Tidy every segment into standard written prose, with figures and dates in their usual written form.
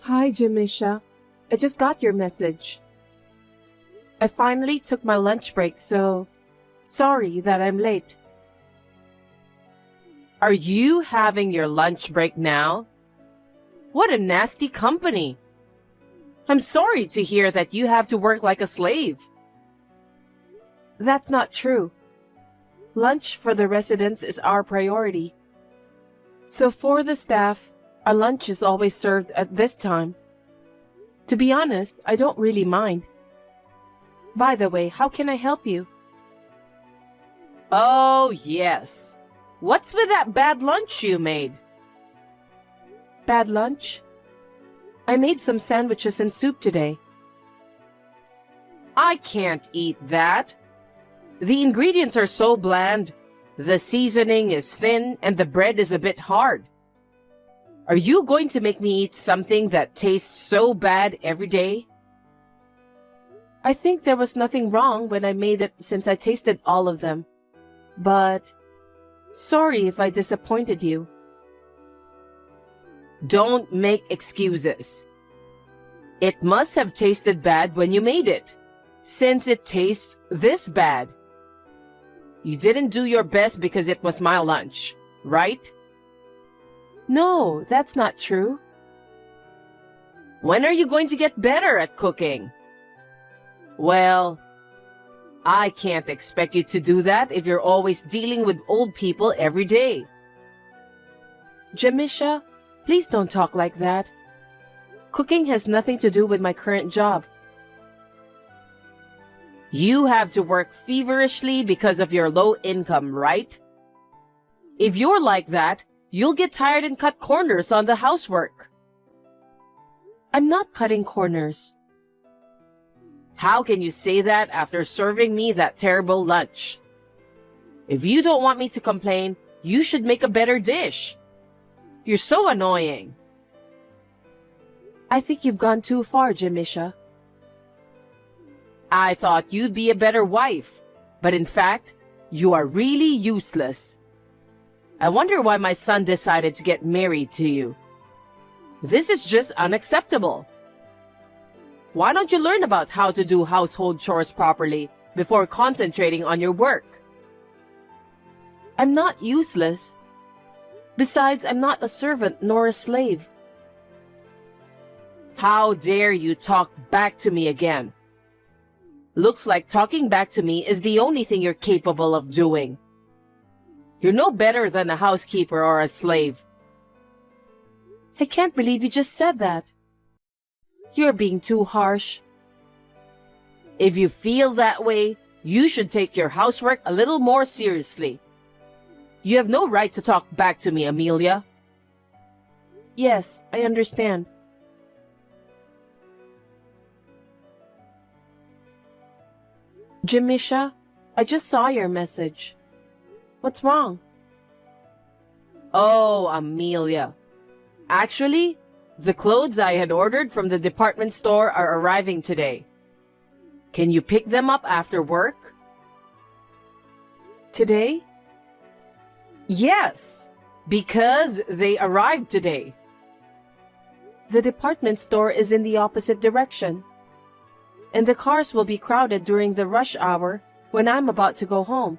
Hi, Jamisha. I just got your message. I finally took my lunch break, so sorry that I'm late. Are you having your lunch break now? What a nasty company. I'm sorry to hear that you have to work like a slave. That's not true. Lunch for the residents is our priority. So for the staff, our lunch is always served at this time. To be honest, I don't really mind. By the way, how can I help you? Oh, yes. What's with that bad lunch you made? Bad lunch? I made some sandwiches and soup today. I can't eat that. The ingredients are so bland. The seasoning is thin and the bread is a bit hard. Are you going to make me eat something that tastes so bad every day? I think there was nothing wrong when I made it since I tasted all of them. But sorry if I disappointed you. Don't make excuses. It must have tasted bad when you made it, since it tastes this bad. You didn't do your best because it was my lunch, right? No, that's not true. When are you going to get better at cooking? Well, I can't expect you to do that if you're always dealing with old people every day. Jamisha, please don't talk like that. Cooking has nothing to do with my current job. You have to work feverishly because of your low income, right? If you're like that, you'll get tired and cut corners on the housework. I'm not cutting corners. How can you say that after serving me that terrible lunch? If you don't want me to complain, you should make a better dish. You're so annoying. I think you've gone too far, Jamisha. I thought you'd be a better wife, but in fact, you are really useless. I wonder why my son decided to get married to you. This is just unacceptable. Why don't you learn about how to do household chores properly before concentrating on your work? I'm not useless. Besides, I'm not a servant nor a slave. How dare you talk back to me again? Looks like talking back to me is the only thing you're capable of doing. You're no better than a housekeeper or a slave. I can't believe you just said that. You're being too harsh. If you feel that way, you should take your housework a little more seriously. You have no right to talk back to me, Amelia. Yes, I understand. Jamisha, I just saw your message. What's wrong? Oh, Amelia. Actually, the clothes I had ordered from the department store are arriving today. Can you pick them up after work? Today? Yes, because they arrived today. The department store is in the opposite direction, and the cars will be crowded during the rush hour when I'm about to go home.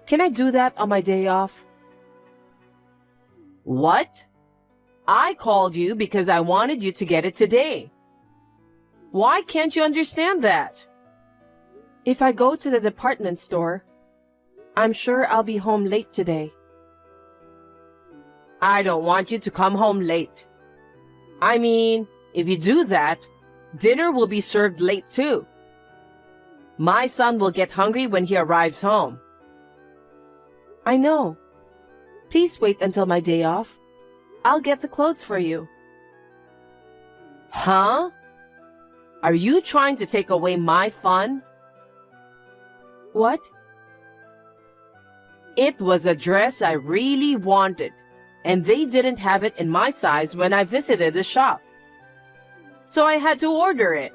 Can I do that on my day off? What? I called you because I wanted you to get it today. Why can't you understand that? If I go to the department store, I'm sure I'll be home late today. I don't want you to come home late. I mean, if you do that, dinner will be served late too. My son will get hungry when he arrives home. I know. Please wait until my day off. I'll get the clothes for you. Huh? Are you trying to take away my fun? What? It was a dress I really wanted, and they didn't have it in my size when I visited the shop. So I had to order it.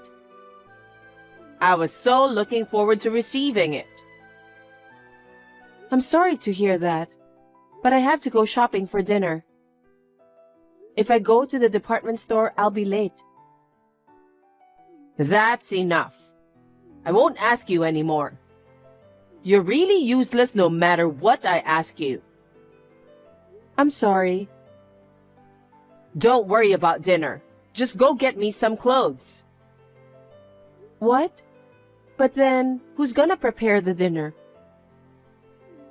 I was so looking forward to receiving it. I'm sorry to hear that, but I have to go shopping for dinner. If I go to the department store, I'll be late. That's enough. I won't ask you anymore. You're really useless no matter what I ask you. I'm sorry. Don't worry about dinner. Just go get me some clothes. What? But then, who's gonna prepare the dinner?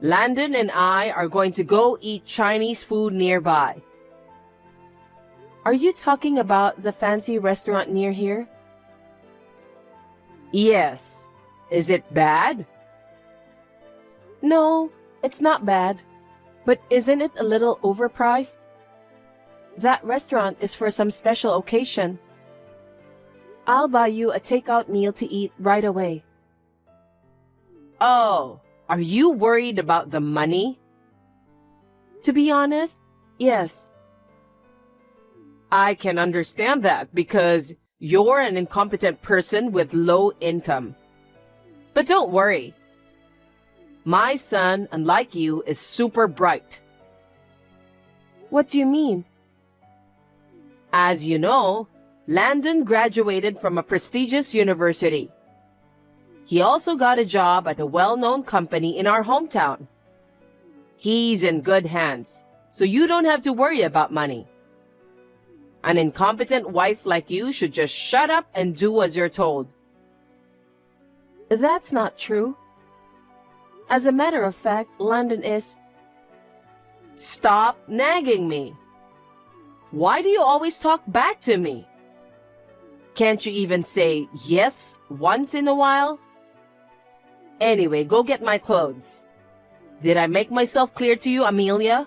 Landon and I are going to go eat Chinese food nearby. Are you talking about the fancy restaurant near here? Yes. Is it bad? No, it's not bad. But isn't it a little overpriced? That restaurant is for some special occasion. I'll buy you a takeout meal to eat right away. Oh, are you worried about the money? To be honest, yes. I can understand that because you're an incompetent person with low income. But don't worry. My son, unlike you, is super bright. What do you mean? As you know, Landon graduated from a prestigious university. He also got a job at a well-known company in our hometown. He's in good hands, so you don't have to worry about money. An incompetent wife like you should just shut up and do as you're told. That's not true. As a matter of fact, Landon is... Stop nagging me. Why do you always talk back to me? Can't you even say yes once in a while? Anyway, go get my clothes. Did I make myself clear to you, Amelia?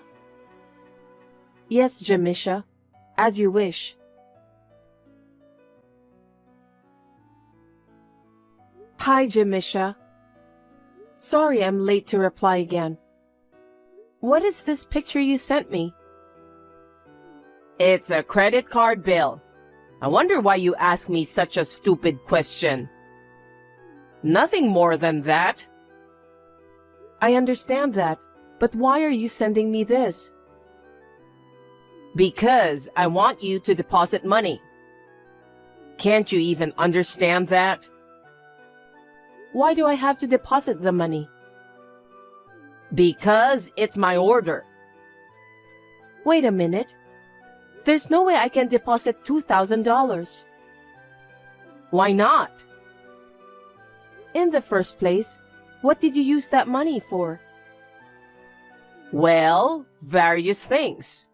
Yes, Jamisha. As you wish. Hi, Jamisha. Sorry I'm late to reply again. What is this picture you sent me? It's a credit card bill. I wonder why you ask me such a stupid question. Nothing more than that. I understand that, but why are you sending me this? Because I want you to deposit money. Can't you even understand that? Why do I have to deposit the money? Because it's my order. Wait a minute. There's no way I can deposit $2,000. Why not? In the first place, what did you use that money for? Well, various things.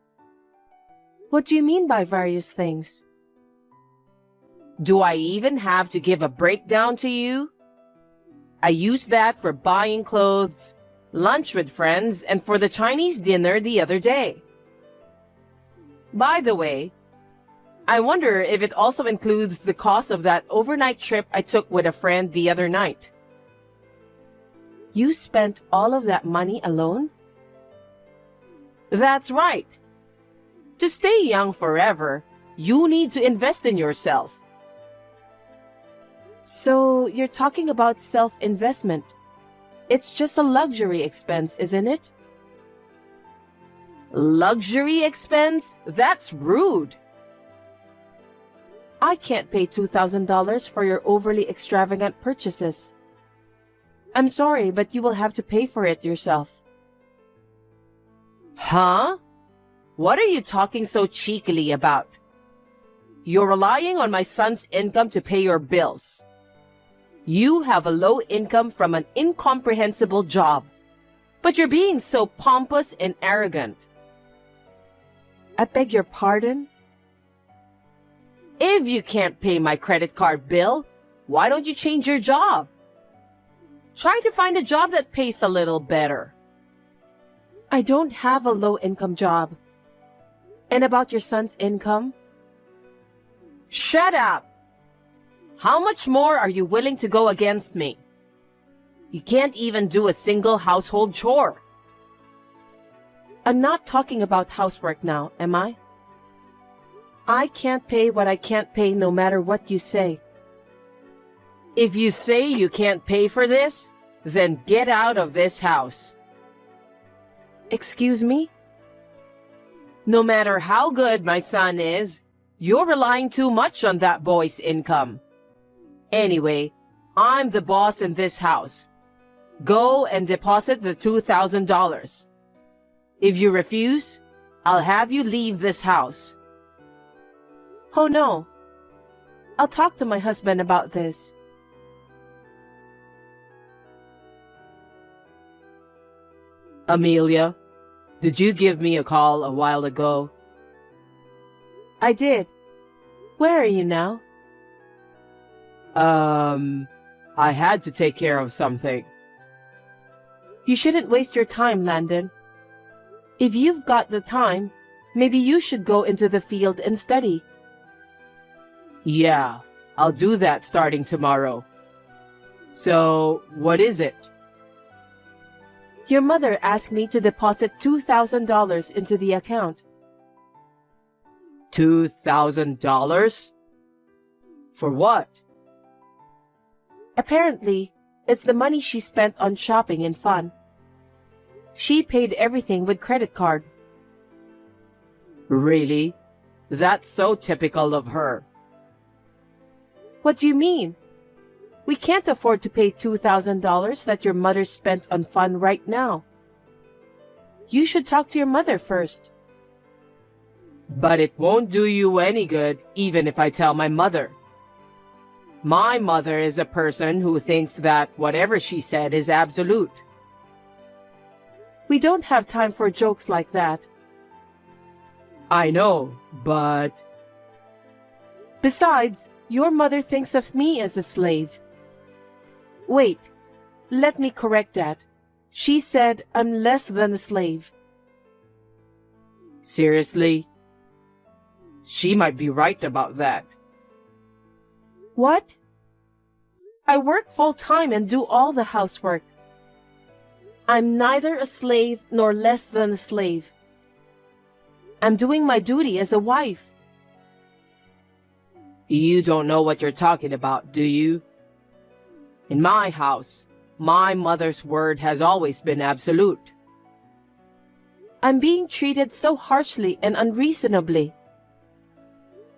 What do you mean by various things? Do I even have to give a breakdown to you? I used that for buying clothes, lunch with friends, and for the Chinese dinner the other day. By the way, I wonder if it also includes the cost of that overnight trip I took with a friend the other night. You spent all of that money alone? That's right. To stay young forever, you need to invest in yourself. So you're talking about self-investment. It's just a luxury expense, isn't it? Luxury expense? That's rude. I can't pay $2,000 for your overly extravagant purchases. I'm sorry, but you will have to pay for it yourself. Huh? What are you talking so cheekily about? You're relying on my son's income to pay your bills. You have a low income from an incomprehensible job, but you're being so pompous and arrogant. I beg your pardon? If you can't pay my credit card bill, why don't you change your job? Try to find a job that pays a little better. I don't have a low-income job. And about your son's income? Shut up! How much more are you willing to go against me? You can't even do a single household chore. I'm not talking about housework now, am I? I can't pay what I can't pay no matter what you say. If you say you can't pay for this, then get out of this house. Excuse me? No matter how good my son is, you're relying too much on that boy's income. Anyway, I'm the boss in this house. Go and deposit the $2,000. If you refuse, I'll have you leave this house. Oh no. I'll talk to my husband about this. Amelia, did you give me a call a while ago? I did. Where are you now? I had to take care of something. You shouldn't waste your time, Landon. If you've got the time, maybe you should go into the field and study. Yeah, I'll do that starting tomorrow. So, what is it? Your mother asked me to deposit $2,000 into the account. $2,000? For what? Apparently, it's the money she spent on shopping and fun. She paid everything with credit card. Really? That's so typical of her. What do you mean? We can't afford to pay $2,000 that your mother spent on fun right now. You should talk to your mother first. But it won't do you any good even if I tell my mother. My mother is a person who thinks that whatever she said is absolute. We don't have time for jokes like that. I know, but... Besides, your mother thinks of me as a slave. Wait, let me correct that. She said I'm less than a slave. Seriously? She might be right about that. What? I work full-time and do all the housework. I'm neither a slave nor less than a slave. I'm doing my duty as a wife. You don't know what you're talking about, do you? In my house, my mother's word has always been absolute. I'm being treated so harshly and unreasonably.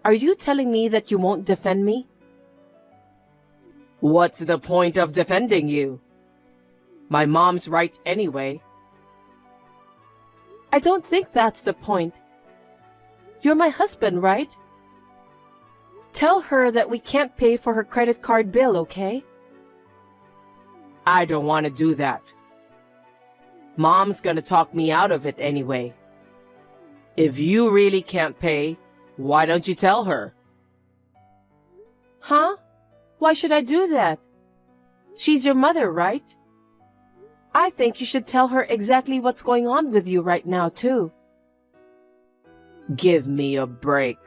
Are you telling me that you won't defend me? What's the point of defending you? My mom's right anyway. I don't think that's the point. You're my husband, right? Tell her that we can't pay for her credit card bill, okay? I don't want to do that. Mom's gonna talk me out of it anyway. If you really can't pay, why don't you tell her? Huh? Why should I do that? She's your mother, right? I think you should tell her exactly what's going on with you right now, too. Give me a break.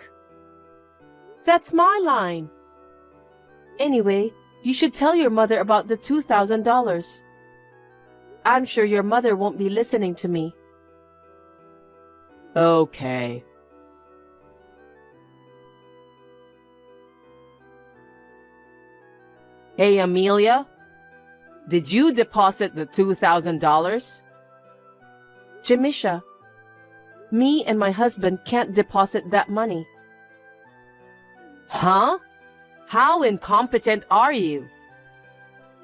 That's my line. Anyway, you should tell your mother about the $2,000. I'm sure your mother won't be listening to me. Okay. Hey, Amelia, did you deposit the $2,000? Jamisha, me and my husband can't deposit that money. Huh? How incompetent are you?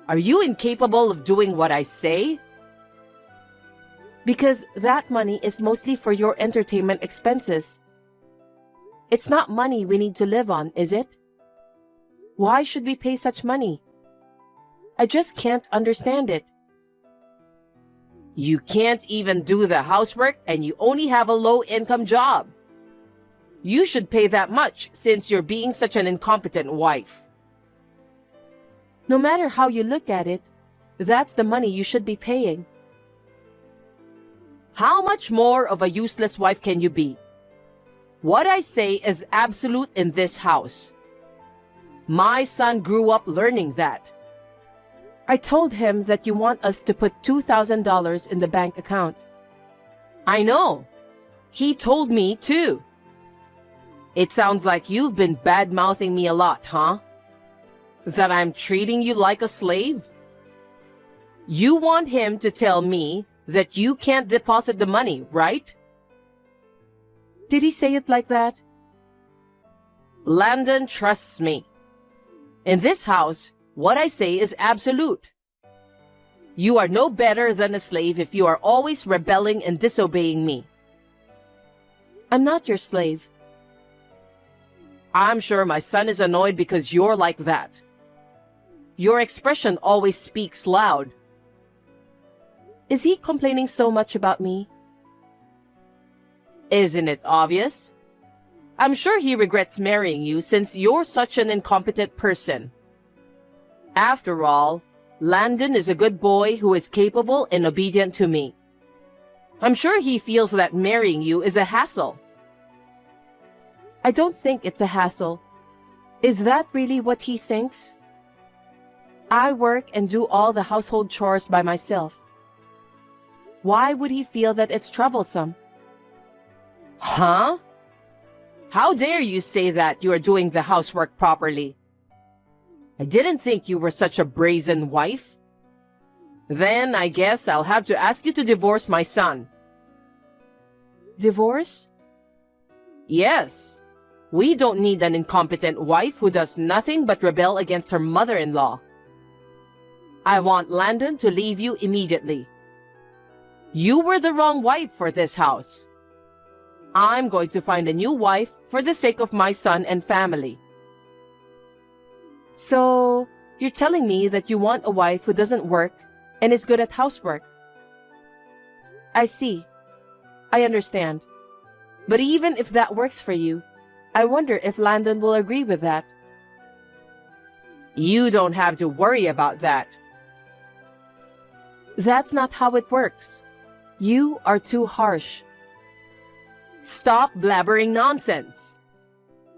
Are you incapable of doing what I say? Because that money is mostly for your entertainment expenses. It's not money we need to live on, is it? Why should we pay such money? I just can't understand it. You can't even do the housework and you only have a low-income job. You should pay that much since you're being such an incompetent wife. No matter how you look at it, that's the money you should be paying. How much more of a useless wife can you be? What I say is absolute in this house. My son grew up learning that. I told him that you want us to put $2,000 in the bank account. I know. He told me too. It sounds like you've been bad-mouthing me a lot, huh? That I'm treating you like a slave? You want him to tell me that you can't deposit the money, right? Did he say it like that? Landon trusts me. In this house, what I say is absolute. You are no better than a slave if you are always rebelling and disobeying me. I'm not your slave. I'm sure my son is annoyed because you're like that. Your expression always speaks loud. Is he complaining so much about me? Isn't it obvious? I'm sure he regrets marrying you since you're such an incompetent person. After all, Landon is a good boy who is capable and obedient to me. I'm sure he feels that marrying you is a hassle. I don't think it's a hassle. Is that really what he thinks? I work and do all the household chores by myself. Why would he feel that it's troublesome? Huh? How dare you say that you are doing the housework properly? I didn't think you were such a brazen wife. Then I guess I'll have to ask you to divorce my son. Divorce? Yes. We don't need an incompetent wife who does nothing but rebel against her mother-in-law. I want Landon to leave you immediately. You were the wrong wife for this house. I'm going to find a new wife for the sake of my son and family. So, you're telling me that you want a wife who doesn't work and is good at housework? I see. I understand. But even if that works for you, I wonder if Landon will agree with that. You don't have to worry about that. That's not how it works. You are too harsh. Stop blabbering nonsense.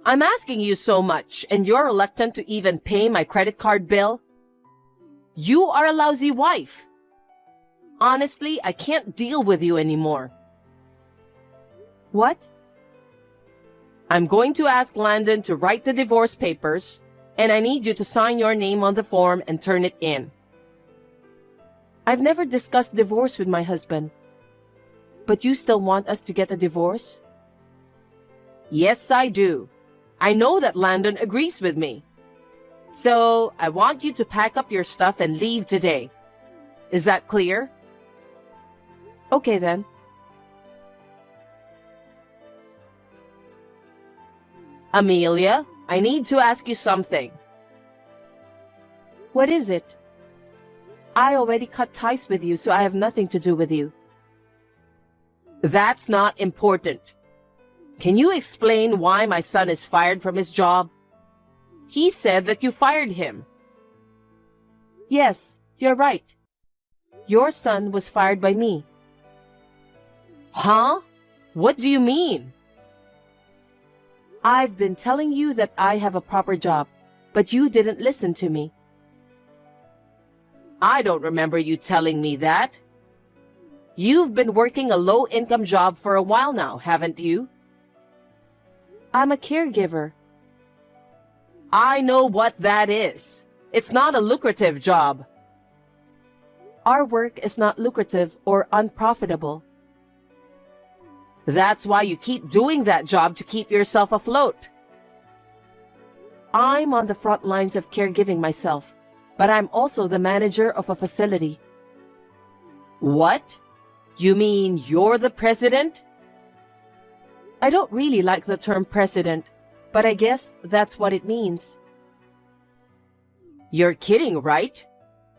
I'm asking you so much, and you're reluctant to even pay my credit card bill? You are a lousy wife. Honestly, I can't deal with you anymore. What? I'm going to ask Landon to write the divorce papers, and I need you to sign your name on the form and turn it in. I've never discussed divorce with my husband. But you still want us to get a divorce? Yes, I do. I know that Landon agrees with me. So, I want you to pack up your stuff and leave today. Is that clear? Okay then. Amelia, I need to ask you something. What is it? I already cut ties with you, so I have nothing to do with you. That's not important. Can you explain why my son is fired from his job? He said that you fired him. Yes, you're right. Your son was fired by me. Huh? What do you mean? I've been telling you that I have a proper job, but you didn't listen to me. I don't remember you telling me that. You've been working a low-income job for a while now, haven't you? I'm a caregiver. I know what that is. It's not a lucrative job. Our work is not lucrative or unprofitable. That's why you keep doing that job to keep yourself afloat. I'm on the front lines of caregiving myself, but I'm also the manager of a facility. What? You mean you're the president? I don't really like the term president, but I guess that's what it means. You're kidding, right?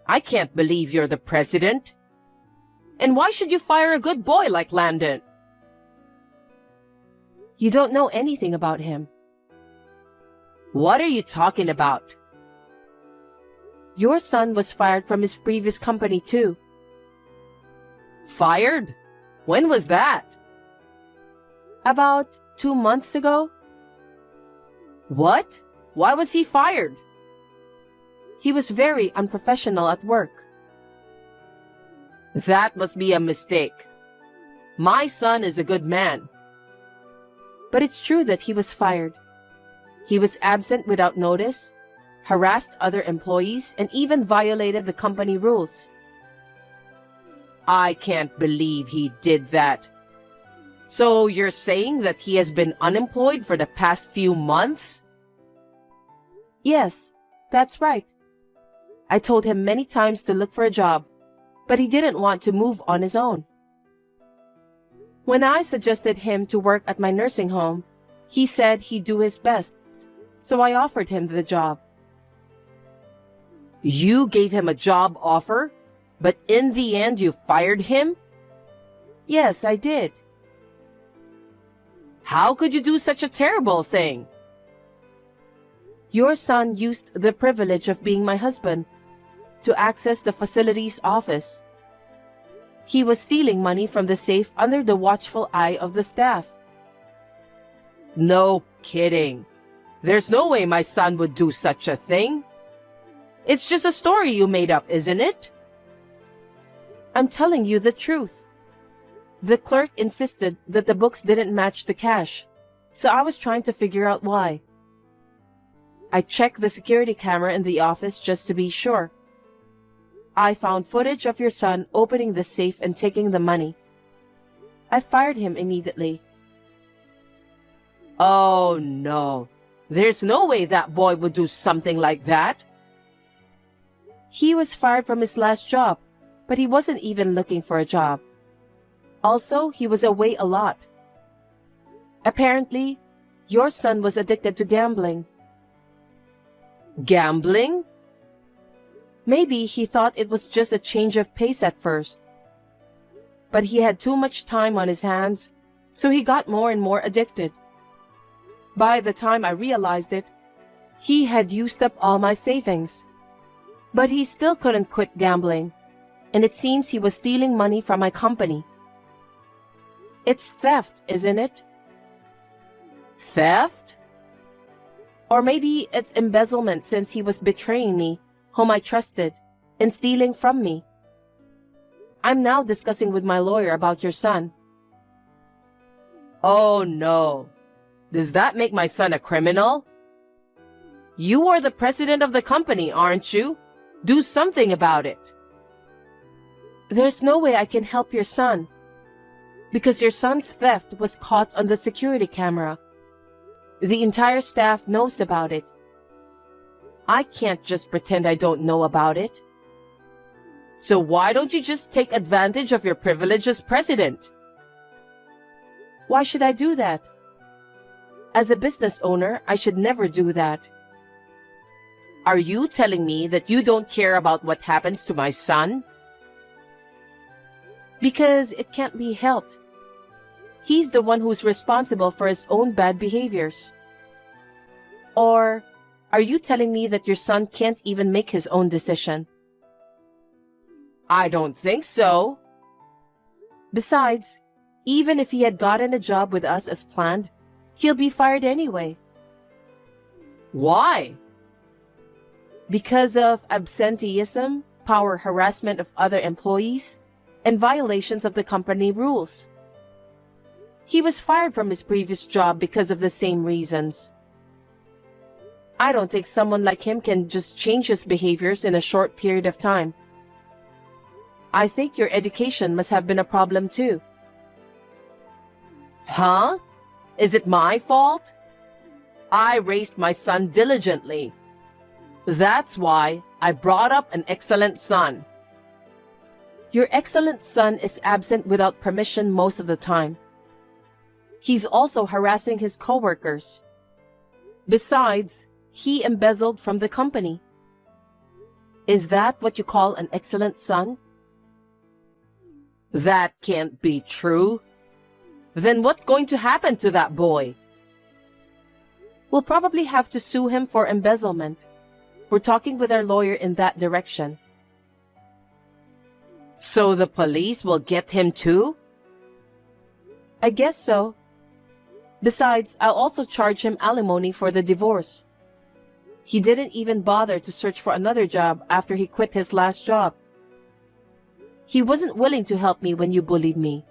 I can't believe you're the president. And why should you fire a good boy like Landon? You don't know anything about him. What are you talking about? Your son was fired from his previous company too. Fired? When was that? About 2 months ago. What? Why was he fired? He was very unprofessional at work. That must be a mistake. My son is a good man. But it's true that he was fired. He was absent without notice, harassed other employees, and even violated the company rules. I can't believe he did that. So you're saying that he has been unemployed for the past few months? Yes, that's right. I told him many times to look for a job, but he didn't want to move on his own. When I suggested him to work at my nursing home, he said he'd do his best, so I offered him the job. You gave him a job offer, but in the end you fired him? Yes, I did. How could you do such a terrible thing? Your son used the privilege of being my husband to access the facility's office. He was stealing money from the safe under the watchful eye of the staff. No kidding. There's no way my son would do such a thing. It's just a story you made up, isn't it? I'm telling you the truth. The clerk insisted that the books didn't match the cash, so I was trying to figure out why. I checked the security camera in the office just to be sure. I found footage of your son opening the safe and taking the money. I fired him immediately. Oh no. There's no way that boy would do something like that. He was fired from his last job, but he wasn't even looking for a job. Also, he was away a lot. Apparently, your son was addicted to gambling. Gambling? Maybe he thought it was just a change of pace at first. But he had too much time on his hands, so he got more and more addicted. By the time I realized it, he had used up all my savings. But he still couldn't quit gambling, and it seems he was stealing money from my company. It's theft, isn't it? Theft? Or maybe it's embezzlement since he was betraying me, whom I trusted, and stealing from me. I'm now discussing with my lawyer about your son. Oh no. Does that make my son a criminal? You are the president of the company, aren't you? Do something about it. There's no way I can help your son, because your son's theft was caught on the security camera. The entire staff knows about it. I can't just pretend I don't know about it. So why don't you just take advantage of your privilege as president? Why should I do that? As a business owner, I should never do that. Are you telling me that you don't care about what happens to my son? Because it can't be helped. He's the one who's responsible for his own bad behaviors. Or are you telling me that your son can't even make his own decision? I don't think so. Besides, even if he had gotten a job with us as planned, he'll be fired anyway. Why? Because of absenteeism, power harassment of other employees, and violations of the company rules. He was fired from his previous job because of the same reasons. I don't think someone like him can just change his behaviors in a short period of time. I think your education must have been a problem too. Huh? Is it my fault? I raised my son diligently. That's why I brought up an excellent son. Your excellent son is absent without permission most of the time. He's also harassing his coworkers. Besides, he embezzled from the company. Is that what you call an excellent son? That can't be true. Then what's going to happen to that boy? We'll probably have to sue him for embezzlement. We're talking with our lawyer in that direction. So the police will get him too? I guess so. Besides, I'll also charge him alimony for the divorce. He didn't even bother to search for another job after he quit his last job. He wasn't willing to help me when you bullied me.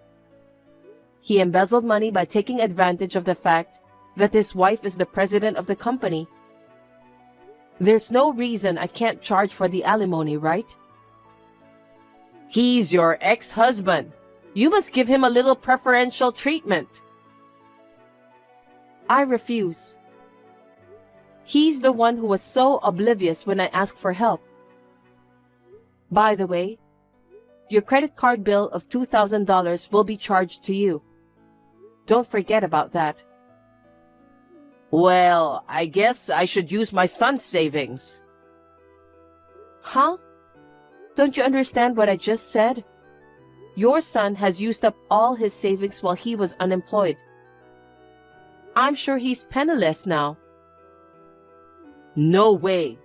He embezzled money by taking advantage of the fact that his wife is the president of the company. There's no reason I can't charge for the alimony, right? He's your ex-husband. You must give him a little preferential treatment. I refuse. He's the one who was so oblivious when I asked for help. By the way, your credit card bill of $2,000 will be charged to you. Don't forget about that. Well, I guess I should use my son's savings. Huh? Don't you understand what I just said? Your son has used up all his savings while he was unemployed. I'm sure he's penniless now. No way.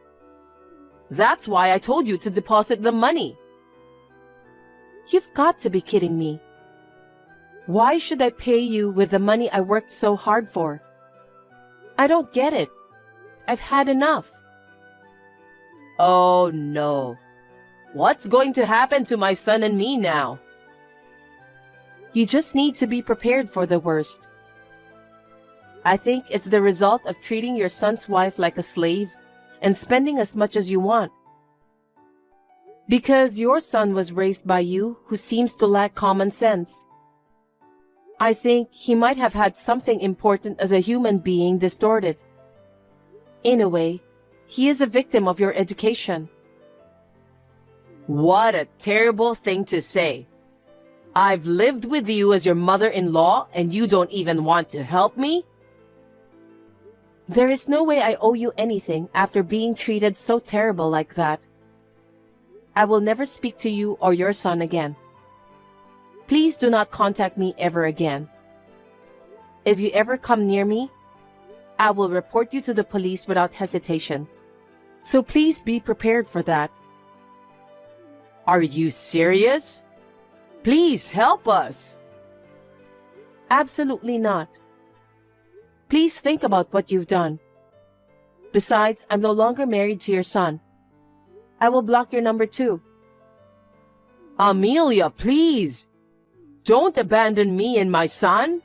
That's why I told you to deposit the money. You've got to be kidding me. Why should I pay you with the money I worked so hard for? I don't get it. I've had enough. Oh no. What's going to happen to my son and me now? You just need to be prepared for the worst. I think it's the result of treating your son's wife like a slave and spending as much as you want. Because your son was raised by you who seems to lack common sense. I think he might have had something important as a human being distorted. In a way, he is a victim of your education. What a terrible thing to say. I've lived with you as your mother-in-law and you don't even want to help me? There is no way I owe you anything after being treated so terrible like that. I will never speak to you or your son again. Please do not contact me ever again. If you ever come near me, I will report you to the police without hesitation. So please be prepared for that. Are you serious? Please help us. Absolutely not. Please think about what you've done. Besides, I'm no longer married to your son. I will block your number too. Amelia, please. Don't abandon me and my son.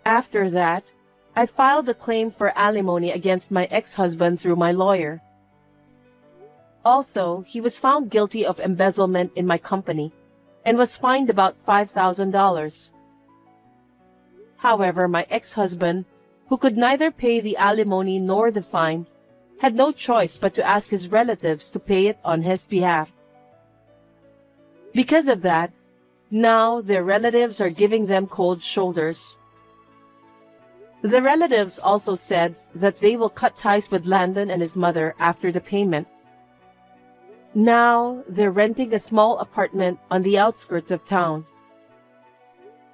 After that, I filed a claim for alimony against my ex-husband through my lawyer. Also, he was found guilty of embezzlement in my company and was fined about $5,000. However, my ex-husband, who could neither pay the alimony nor the fine, had no choice but to ask his relatives to pay it on his behalf. Because of that, now their relatives are giving them cold shoulders. The relatives also said that they will cut ties with Landon and his mother after the payment. Now they're renting a small apartment on the outskirts of town.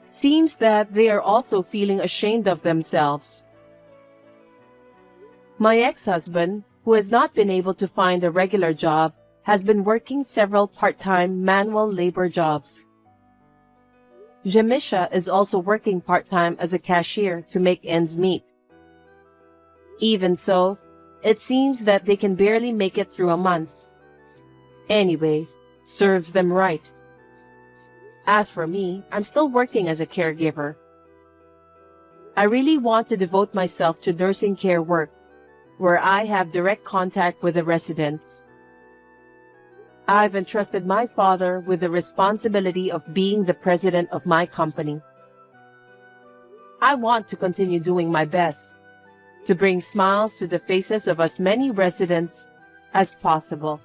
Seems that they are also feeling ashamed of themselves. My ex-husband, who has not been able to find a regular job, has been working several part-time manual labor jobs. Jamisha is also working part-time as a cashier to make ends meet. Even so, it seems that they can barely make it through a month. Anyway, serves them right. As for me, I'm still working as a caregiver. I really want to devote myself to nursing care work, where I have direct contact with the residents. I've entrusted my father with the responsibility of being the president of my company. I want to continue doing my best to bring smiles to the faces of as many residents as possible.